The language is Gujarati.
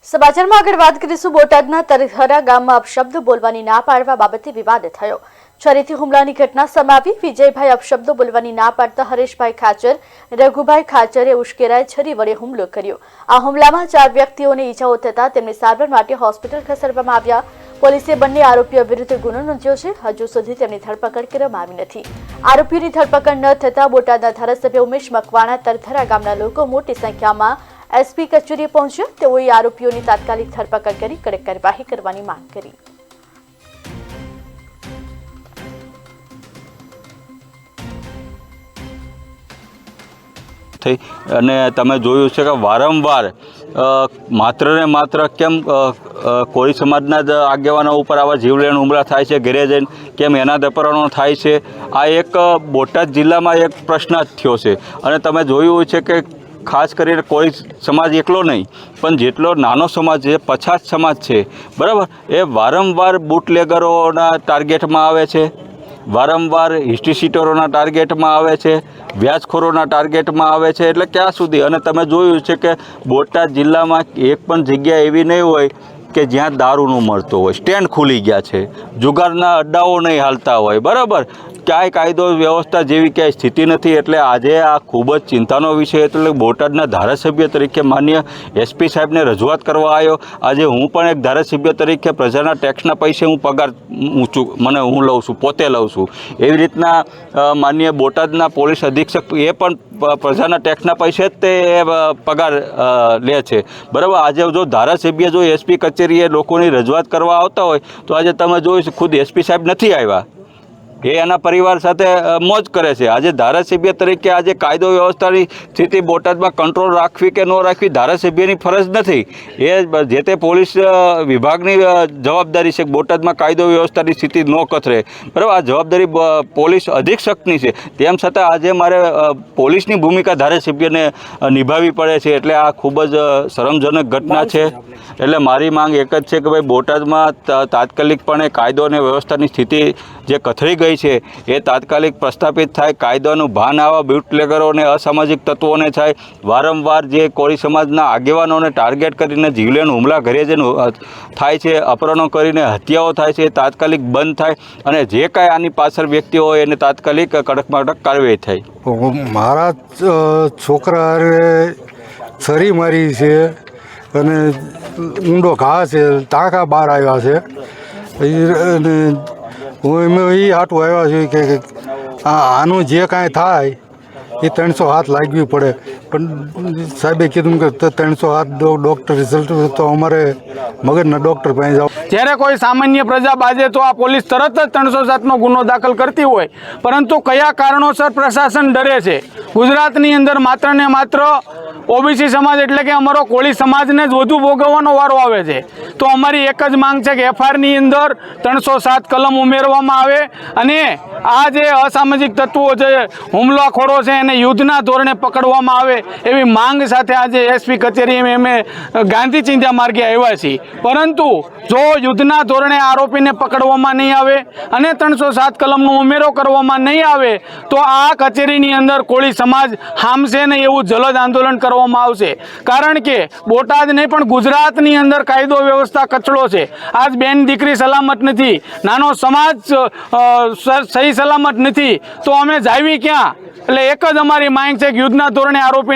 સમાચારમાં આગળ વાત કરીશું। બોટાદના તરહરા ગામમાં અપશબ્દો બોલવાની ના પાડવા બાબતે વિવાદ થયો। છરીથી હુમલાની ઘટના સામે આવી। વિજયભાઈ અપશબ્દો બોલવાની ના પાડતા હરેશભાઈ ખાચર, રઘુભાઈ ખાચરે ઉશ્કેરાઈ છરી વડે હુમલો કર્યો। આ હુમલામાં 4 વ્યક્તિઓને ઈજાઓ થતા તેમને સારવાર માટે હોસ્પિટલ ખસેડવામાં આવ્યા। પોલીસે બંને આરોપીઓ વિરુદ્ધ ગુનો નોંધ્યો છે। હજુ સુધી તેમની ધરપકડ કરવામાં આવી નથી। આરોપીઓની ધરપકડ ન થતા બોટાદના ધારાસભ્ય ઉમેશ મકવાણા તરહરા ગામના લોકો મોટી સંખ્યામાં એસપી કચેરીએ પહોંચ્યા। તેઓએ આરોપીઓની તાત્કાલિક ધરપકડ કરી કડક કાર્યવાહી કરવાની માંગ કરી। અને તમે જોયું છે કે વારંવાર માત્ર ને માત્ર કેમ કોળી સમાજના જ આગેવાનો ઉપર આવા જીવલેણ હુમલા થાય છે, ઘરે જઈને કેમ એના દપરણો થાય છે, આ એક બોટાદ જિલ્લામાં એક પ્રશ્ન જ થયો છે। અને તમે જોયું છે કે ખાસ કરીને કોળી સમાજ એકલો નહીં પણ જેટલો નાનો સમાજ છે, પછાત સમાજ છે, બરાબર, એ વારંવાર બુટલેગરોના ટાર્ગેટમાં આવે છે, વારંવાર હિસ્ટ્રી સીટરોના ટાર્ગેટમાં આવે છે, વ્યાજખોરોના ટાર્ગેટમાં આવે છે। એટલે ક્યાં સુધી? અને તમે જોયું છે કે બોટાદ જિલ્લામાં એક પણ જગ્યા એવી નહીં હોય કે જ્યાં દારૂનું મળતો હોય। સ્ટેન્ડ ખુલી ગયા છે, જુગારના અડ્ડાઓ નહીં હાલતા હોય, બરાબર, ક્યાંય કાયદો વ્યવસ્થા જેવી ક્યાંય સ્થિતિ નથી। એટલે આજે આ ખૂબ જ ચિંતાનો વિષય। એટલે બોટાદના ધારાસભ્ય તરીકે માન્ય એસપી સાહેબને રજૂઆત કરવા આવ્યો। આજે હું પણ એક ધારાસભ્ય તરીકે પ્રજાના ટેક્સના પૈસે હું પગાર હું લઉં છું, પોતે લઉં છું। એવી રીતના માન્ય બોટાદના પોલીસ અધિક્ષક એ પણ પ્રજાના ટેક્સના પૈસે જ તે પગાર લે છે, બરાબર। આજે જો ધારાસભ્ય જો એસપી કચેરીએ લોકોની રજૂઆત કરવા આવતા હોય તો આજે તમે જોયું ખુદ એસપી સાહેબ નથી આવ્યા, એ એના પરિવાર સાથે મોજ કરે છે। આજે ધારાસભ્ય તરીકે આજે કાયદો વ્યવસ્થાની સ્થિતિ બોટાદમાં કંટ્રોલ રાખવી કે ન રાખવી ધારાસભ્યની ફરજ નથી, એ જે તે પોલીસ વિભાગની જવાબદારી છે। બોટાદમાં કાયદો વ્યવસ્થાની સ્થિતિ ન કથરે, બરાબર, આ જવાબદારી પોલીસ અધિક્ષકની છે। તેમ છતાં આજે મારે પોલીસની ભૂમિકા ધારાસભ્યને નિભાવવી પડે છે। એટલે આ ખૂબ જ શરમજનક ઘટના છે। એટલે મારી માંગ એક જ છે કે ભાઈ બોટાદમાં તાત્કાલિકપણે કાયદો અને વ્યવસ્થાની સ્થિતિ જે કથળી ગઈ છે એ તાત્કાલિક પ્રસ્થાપિત થાય, કાયદાનું ભાન આવા બુટલેગરોને અસામાજિક તત્વોને થાય। વારંવાર જે કોળી સમાજના આગેવાનોને ટાર્ગેટ કરીને જીવલેણ હુમલા ઘરે જઈને થાય છે, અપહરણો કરીને હત્યાઓ થાય છે, એ તાત્કાલિક બંધ થાય અને જે કાંઈ આની પાછળ વ્યક્તિઓ હોય એને તાત્કાલિક કડકમાં કડક કાર્યવાહી થાય। મારા છોકરાએ છરી મારી છે અને ઊંડો ઘા છે, ટાંકા બહાર આવ્યા છે। અને હું એમાં એ હાટું આવ્યા છું કે આનું જે કાંઈ થાય એ 300 હાથ લાગવી પડે। પણ સાહેબે કીધું કે 300 હાથ ડૉક્ટર રિઝલ્ટ તો અમારે મગજના ડૉક્ટર પાસે જાઓ। જ્યારે કોઈ સામાન્ય પ્રજા બાજે તો આ પોલીસ તરત જ 307નો ગુનો દાખલ કરતી હોય, પરંતુ કયા કારણોસર પ્રશાસન ડરે છે? ગુજરાતની અંદર માત્ર ને માત્ર ઓબીસી સમાજ એટલે કે અમારો કોળી સમાજને જ વધુ ભોગવવાનો વારો આવે છે। તો અમારી એક જ માંગ છે કે એફઆઈઆરની અંદર 307 કલમ ઉમેરવામાં આવે અને આ જે અસામાજિક તત્વો છે, હુમલાખોરો છે, એને યુદ્ધના ધોરણે પકડવામાં આવે એવી માંગ સાથે આજે એસપી કચેરી અમે ગાંધી ચિંધ્યા માર્ગે આવ્યા છીએ। પરંતુ જો યુદ્ધના ધોરણે આરોપીને પકડવામાં નહીં આવે અને 307 કલમનો ઉમેરો કરવામાં નહીં આવે તો આ કચેરીની અંદર કોળી સમાજ હામશે ને એવું જલદ આંદોલન કરવામાં આવશે। કારણ કે બોટાદ નહીં પણ ગુજરાતની અંદર કાયદો વ્યવસ્થા કચડો છે। આજ બેન દીકરી સલામત નથી, નાનો સમાજ સહી સલામત નથી, તો અમે જાવી ક્યાં? એટલે એક જ અમારી માંગ છે કે યુદ્ધના ધોરણે આરોપી